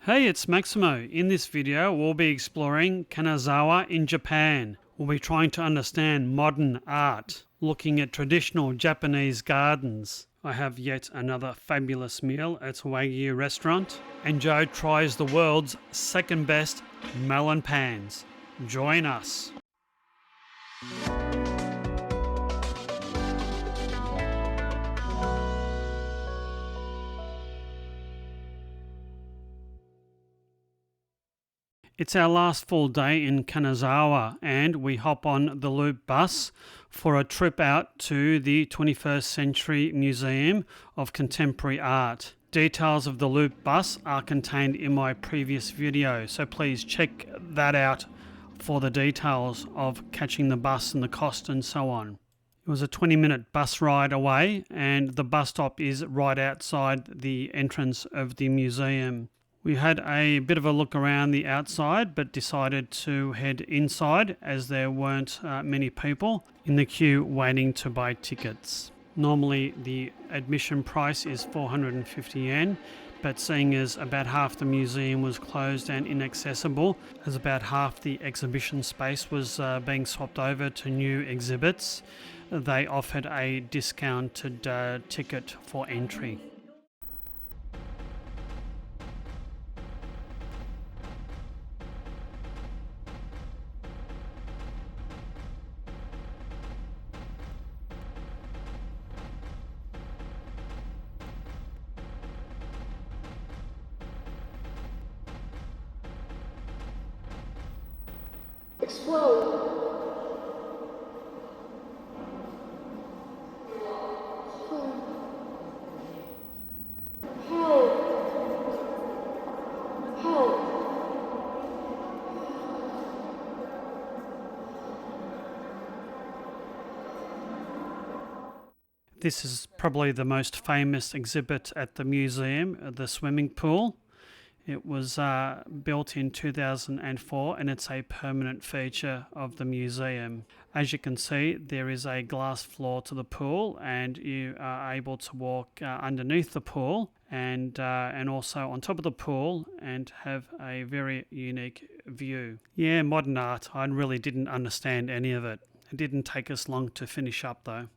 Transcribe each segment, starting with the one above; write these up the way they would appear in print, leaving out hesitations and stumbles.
Hey, it's Maximo. In this video, we'll be exploring Kanazawa in Japan. We'll be trying to understand modern art, looking at traditional Japanese gardens. I have yet another fabulous meal at Wagyu restaurant, and Joe tries the world's second best melonpans. Join us. It's our last full day in Kanazawa, and we hop on the Loop bus for a trip out to the 21st Century Museum of Contemporary Art. Details of the Loop bus are contained in my previous video, so please check that out for the details of catching the bus and the cost and so on. It was a 20-minute bus ride away, and the bus stop is right outside the entrance of the museum. We had a bit of a look around the outside, but decided to head inside as there weren't many people in the queue waiting to buy tickets. Normally the admission price is 450 yen, but seeing as about half the museum was closed and inaccessible, as about half the exhibition space was being swapped over to new exhibits, they offered a discounted ticket for entry. Explode. This is probably the most famous exhibit at the museum, the swimming pool. It was built in 2004 and it's a permanent feature of the museum. As you can see, there is a glass floor to the pool and you are able to walk underneath the pool and also on top of the pool and have a very unique view. Yeah, modern art. I really didn't understand any of it. It didn't take us long to finish up though.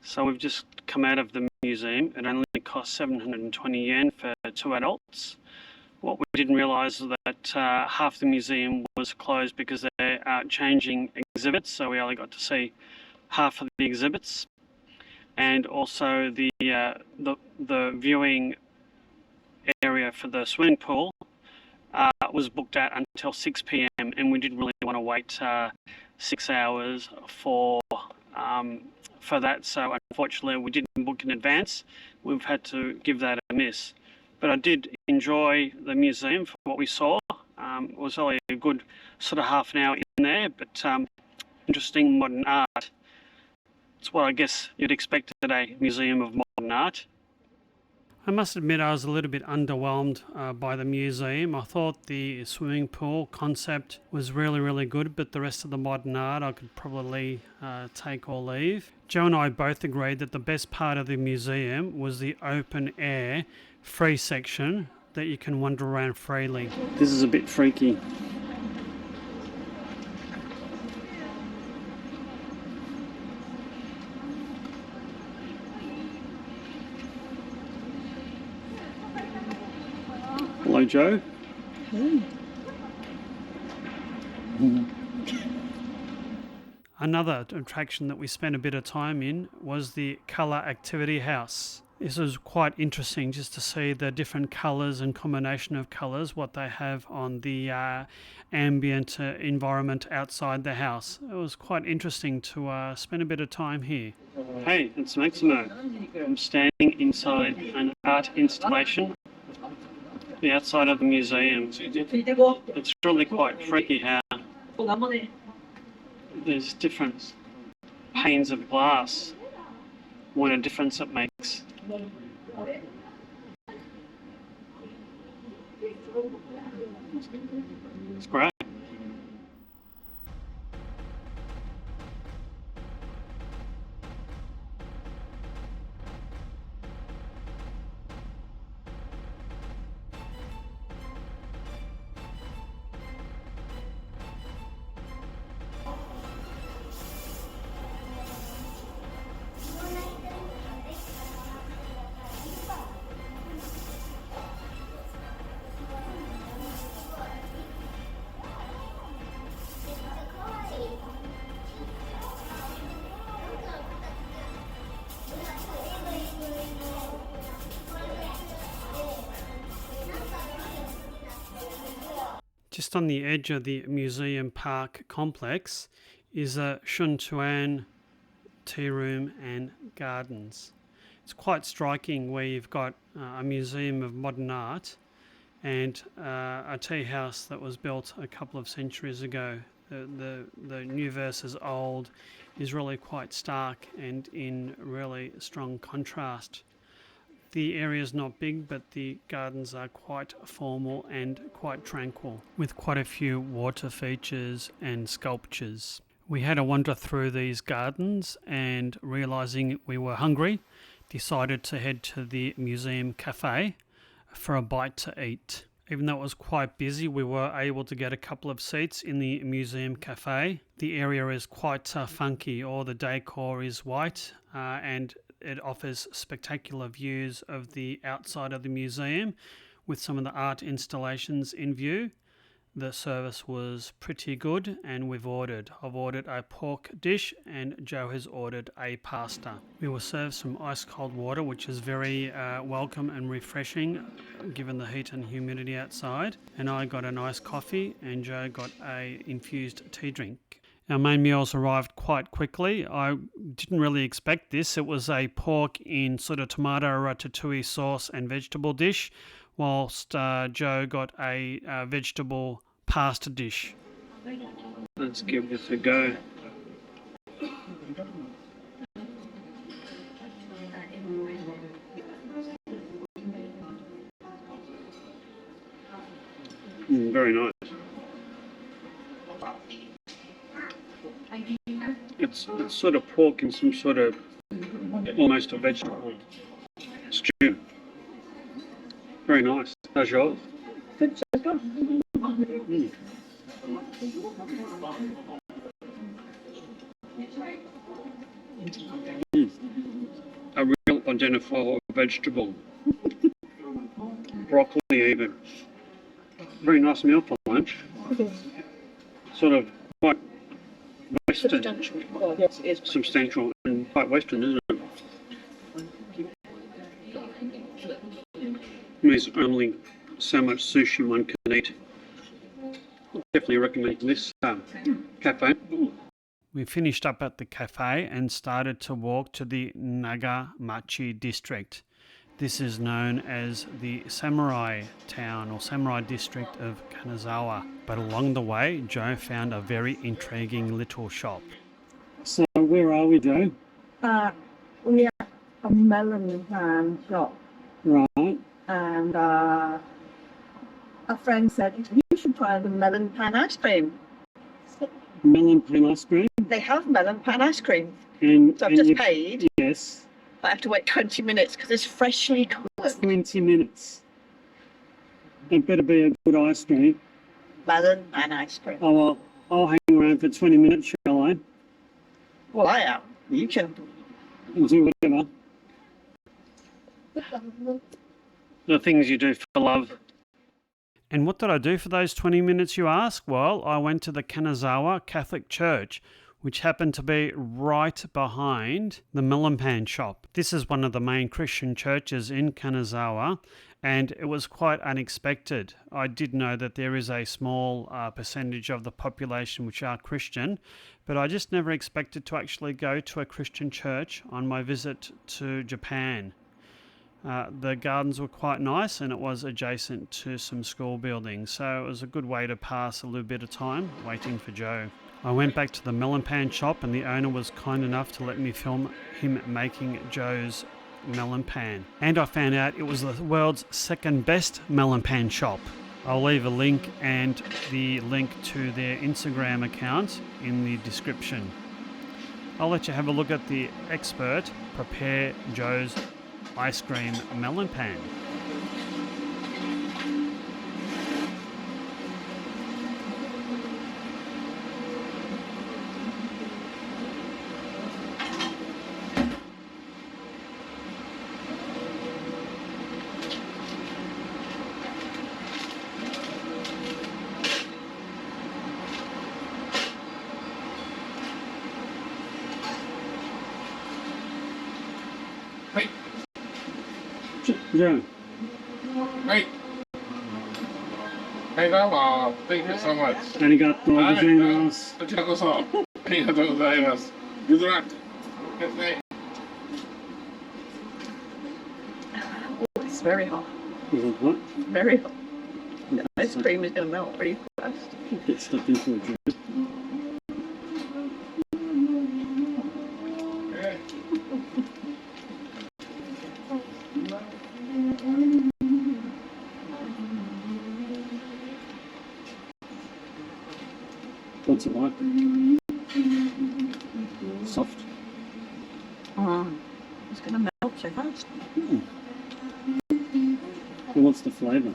So we've just come out of the museum. It only cost 720 yen for 2 adults. What we didn't realise is that half the museum was closed because they are changing exhibits, so we only got to see half of the exhibits. And also the viewing area for the swimming pool was booked out until 6 p.m. and we didn't really want to wait 6 hours for that, so unfortunately we didn't book in advance. We've had to give that a miss. But I did enjoy the museum for what we saw. It was only a good sort of half an hour in there, but interesting modern art. It's what I guess you'd expect at a museum of modern art. I must admit I was a little bit underwhelmed by the museum. I thought the swimming pool concept was really good, but the rest of the modern art I could probably take or leave. Joe and I both agreed that the best part of the museum was the open air free section that you can wander around freely. This is a bit freaky. Hello, Joe. Another attraction that we spent a bit of time in was the Colour Activity House. This was quite interesting just to see the different colours and combination of colours, what they have on the ambient environment outside the house. It was quite interesting to spend a bit of time here. Hey, it's Maximo. I'm standing inside an art installation, the outside of the museum. It's really quite freaky how there's different panes of glass. What a difference it makes. It's great. Just on the edge of the museum park complex is a Shoutou-an tea room and gardens. It's quite striking where you've got a museum of modern art and a tea house that was built a couple of centuries ago. The new versus old is really quite stark and in really strong contrast. The area is not big, but the gardens are quite formal and quite tranquil, with quite a few water features and sculptures. We had a wander through these gardens and, realising we were hungry, decided to head to the museum cafe for a bite to eat. Even though it was quite busy, we were able to get a couple of seats in the museum cafe. The area is quite funky. All the decor is white and it offers spectacular views of the outside of the museum with some of the art installations in view. The service was pretty good and I've ordered a pork dish and Joe has ordered a pasta. We were served some ice cold water, which is very welcome and refreshing given the heat and humidity outside, and I got a nice coffee and Joe got a infused tea drink. Our main meals arrived quite quickly. I didn't really expect this. It was a pork in sort of tomato ratatouille sauce and vegetable dish, whilst Joe got a vegetable pasta dish. Let's give this a go. Very nice. It's sort of pork and some sort of almost a vegetable stew. Very nice. How's yours? A real identifiable vegetable. Broccoli even. Very nice meal for lunch. Sort of quite Western. Substantial. Oh, yes, it is. Substantial and quite Western, isn't it? There's only so much sushi one can eat. Definitely recommend this cafe. We finished up at the cafe and started to walk to the Naga-machi District. This is known as the samurai town or samurai district of Kanazawa. But along the way, Joe found a very intriguing little shop. So where are we, Joe? We are a Melonpan shop. Right. And a friend said, you should try the Melonpan ice cream. Melonpan ice cream? They have Melonpan ice cream. So I've just paid. Yes. I have to wait 20 minutes because it's freshly cooked. 20 minutes. It better be a good ice cream. Melonpan ice cream. Oh, well, I'll hang around for 20 minutes, shall I? Well, I am. You can. I'll do whatever. The things you do for love. And what did I do for those 20 minutes, you ask? Well, I went to the Kanazawa Catholic Church, which happened to be right behind the Melonpan shop. This is one of the main Christian churches in Kanazawa, and it was quite unexpected. I did know that there is a small percentage of the population which are Christian, but I just never expected to actually go to a Christian church on my visit to Japan. The gardens were quite nice and it was adjacent to some school buildings, so it was a good way to pass a little bit of time waiting for Joe. I went back to the Melonpan shop and the owner was kind enough to let me film him making Joe's Melonpan. And I found out it was the world's second best Melonpan shop. I'll leave a link and the link to their Instagram account in the description. I'll let you have a look at the expert prepare Joe's Ice-Cream Melonpan. Yeah. Right. はいどうも Thank you so much ありがとうございます。こちらこそありがとうございます Good luck ですね Oh, it's very hot. Is it hot? Very hot. The ice cream is going to melt pretty fast. Get stuck into a drink. What's it like? Soft. It's going to melt so fast. And what's the flavour?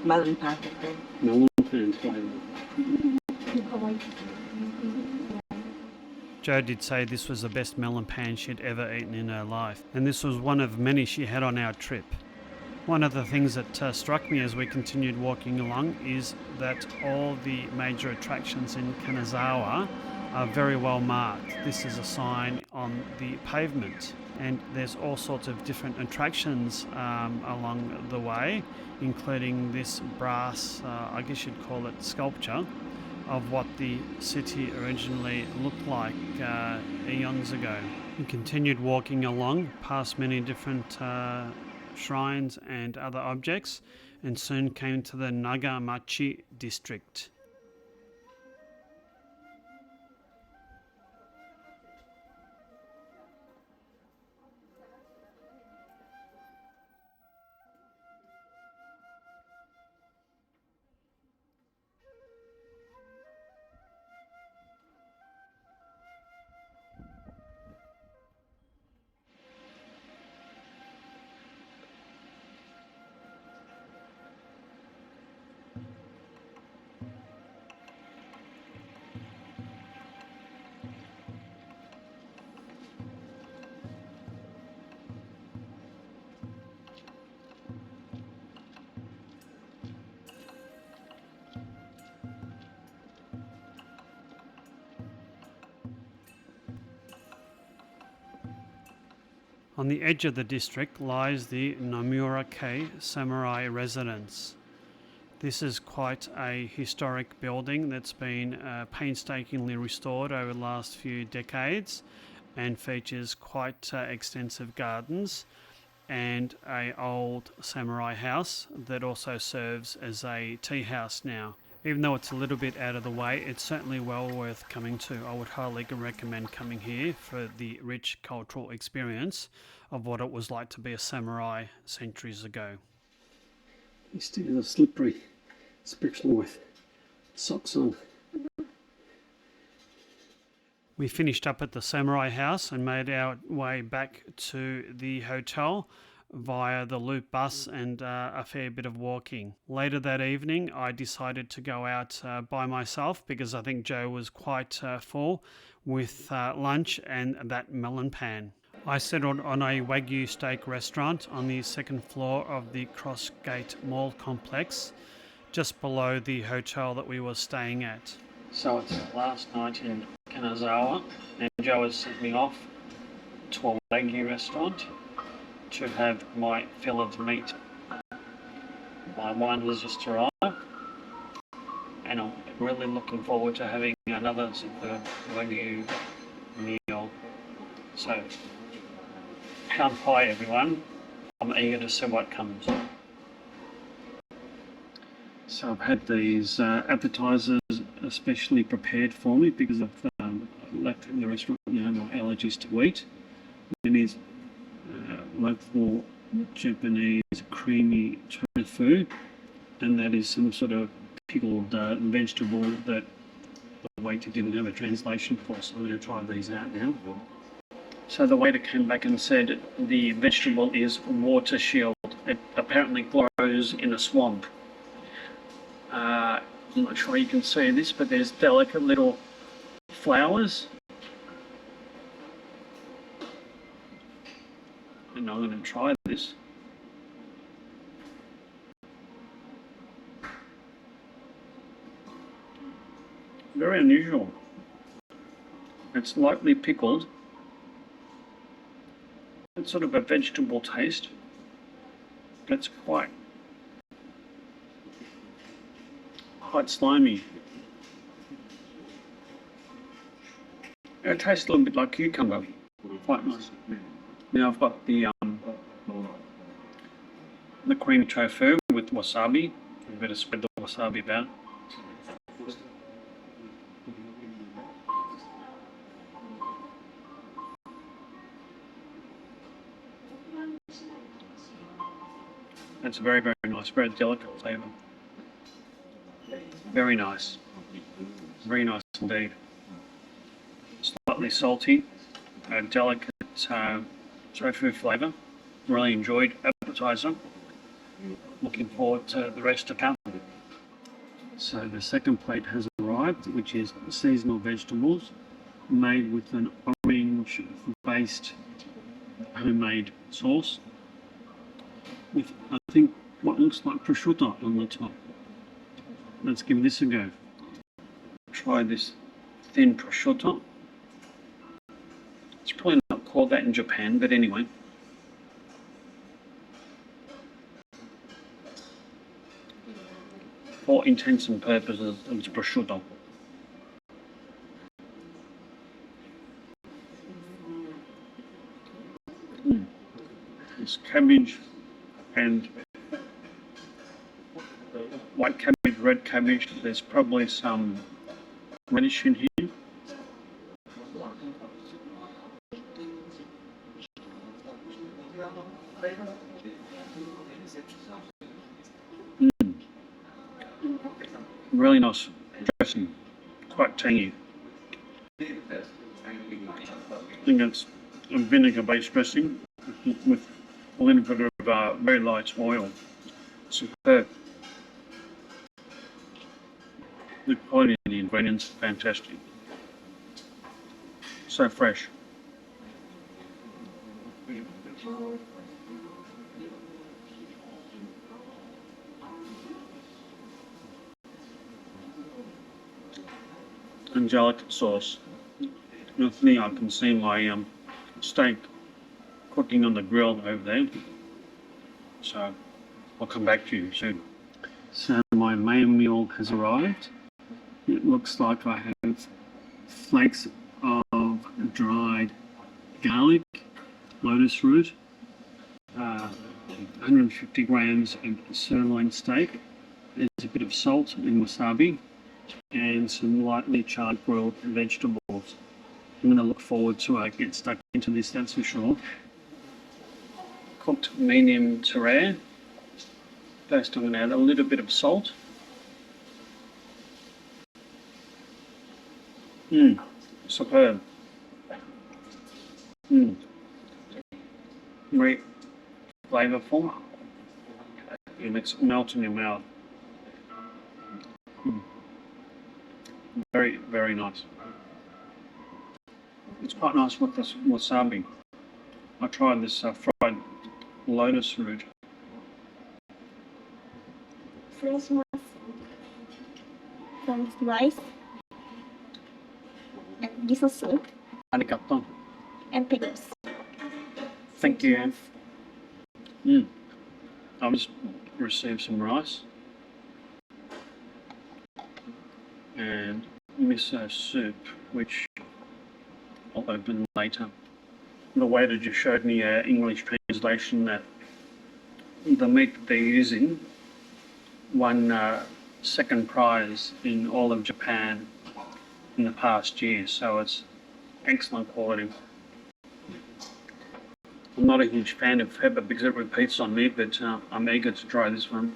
Melonpan. Melonpan flavour. Jo did say this was the best melonpan she'd ever eaten in her life, and this was one of many she had on our trip. One of the things that struck me as we continued walking along is that all the major attractions in Kanazawa are very well marked. This is a sign on the pavement, and there's all sorts of different attractions along the way, including this brass, I guess you'd call it sculpture, of what the city originally looked like eons ago. We continued walking along past many different shrines and other objects, and soon came to the Naga-machi District. On the edge of the district lies the Nomura-kei samurai residence. This is quite a historic building that's been painstakingly restored over the last few decades and features quite extensive gardens and an old samurai house that also serves as a tea house now. Even though it's a little bit out of the way, it's certainly well worth coming to. I would highly recommend coming here for the rich cultural experience of what it was like to be a samurai centuries ago. These stairs are slippery, especially with socks on. We finished up at the samurai house and made our way back to the hotel via the loop bus and a fair bit of walking. Later that evening, I decided to go out by myself because I think Jo was quite full with lunch and that melonpan. I settled on a Wagyu steak restaurant on the second floor of the Crossgate Mall complex, just below the hotel that we were staying at. So it's the last night in Kanazawa, and Jo has sent me off to a Wagyu restaurant to have my fill of meat. My wine has just arrived, and I'm really looking forward to having another superb Wagyu meal. So, kanpai everyone, I'm eager to see what comes. So I've had these appetizers especially prepared for me because I've left the restaurant, no allergies to wheat. It is local Japanese creamy tofu, and that is some sort of pickled vegetable that the waiter didn't have a translation for, so I'm going to try these out now. So the waiter came back and said the vegetable is water shield. It apparently grows in a swamp. I'm not sure you can see this, but there's delicate little flowers. And I'm going to try this. Very unusual. It's lightly pickled. It's sort of a vegetable taste, but it's quite quite slimy. It tastes a little bit like cucumber. Quite nice. Now I've got the creamy tofu with wasabi. I'm going to spread the wasabi about. It's a very, very nice, very delicate flavour. Very nice. Very nice indeed. Slightly salty, a delicate tofu flavour. Really enjoyed appetizer. Looking forward to the rest to come. So the second plate has arrived, which is seasonal vegetables made with an orange-based homemade sauce with, I think, what looks like prosciutto on the top. Let's give this a go. Try this thin prosciutto. It's probably not called that in Japan, but anyway. For intents and purposes, it's prosciutto. It's cabbage and white cabbage, red cabbage. There's probably some radish in here. Really nice dressing, quite tangy. I think it's a vinegar-based dressing with a little bit of very light oil. Superb. The quality of the ingredients, fantastic. So fresh. Angelic sauce. With me, I can see my steak cooking on the grill over there. So I'll come back to you soon. So my main meal has arrived. It looks like I have flakes of dried garlic, lotus root, 150 grams of sirloin steak. There's a bit of salt and wasabi, and some lightly charred grilled vegetables. I'm going to look forward to get stuck into this, that's for sure. Cooked medium to rare. First I'm going to add a little bit of salt. Superb. Very flavourful. And it's melt in your mouth. Very, very nice. It's quite nice with this wasabi. I tried this fried lotus root. Fresh some rice and miso soup Arigato. and pickles. Thank you. I'll just receive some rice and miso soup, which I'll open later. The waiter just showed me an English translation that the meat that they're using won second prize in all of Japan in the past year, so it's excellent quality. I'm not a huge fan of pepper because it repeats on me, but I'm eager to try this one.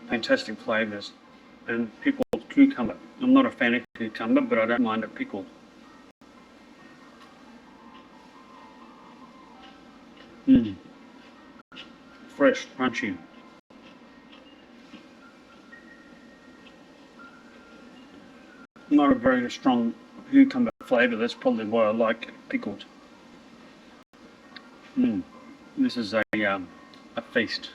Fantastic flavours. And pickled cucumber. I'm not a fan of cucumber, but I don't mind it pickled. Fresh, crunchy. Not a very strong cucumber flavour, that's probably why I like it pickled. This is a feast.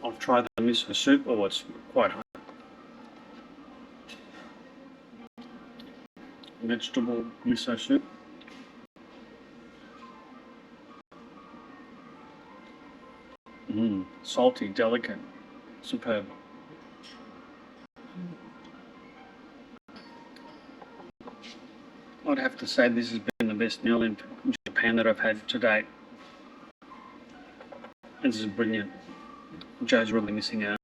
I'll try the miso soup. Oh, it's quite hot. Vegetable miso soup. salty, delicate, superb. I'd have to say this has been the best meal in Japan that I've had to date. This is brilliant. Joe's really missing out.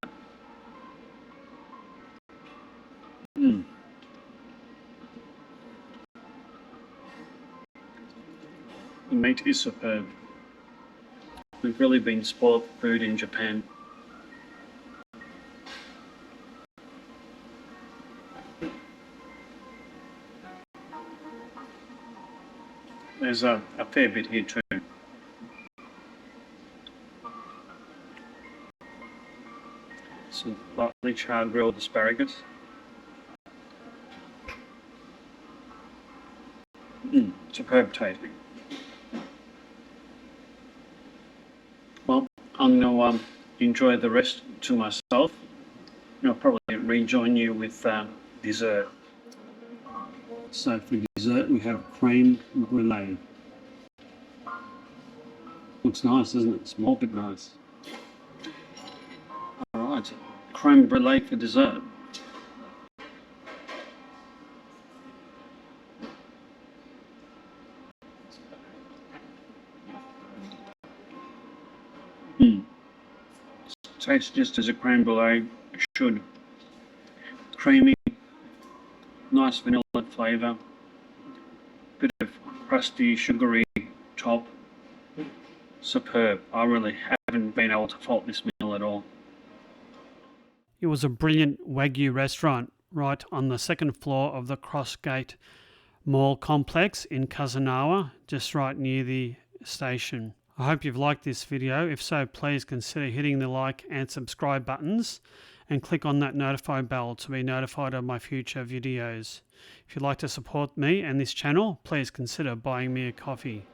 The meat is superb. We've really been spoiled for food in Japan. There's a fair bit here too. Some lightly charred grilled asparagus. Superb tasting. Well, I'm going to enjoy the rest to myself. I'll probably rejoin you with dessert. So for dessert we have creme brulee. Looks nice, doesn't it? Small but nice. Alright, creme brulee for dessert. Tastes just as a creme brulee should. Creamy, nice vanilla flavour, bit of crusty, sugary top. Superb. I really haven't been able to fault this meal at all. It was a brilliant Wagyu restaurant right on the second floor of the Crossgate Mall complex in Kanazawa, just right near the station. I hope you've liked this video. If so, please consider hitting the like and subscribe buttons and click on that notify bell to be notified of my future videos. If you'd like to support me and this channel, please consider buying me a coffee.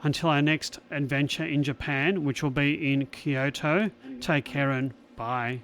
Until our next adventure in Japan, which will be in Kyoto, take care and bye.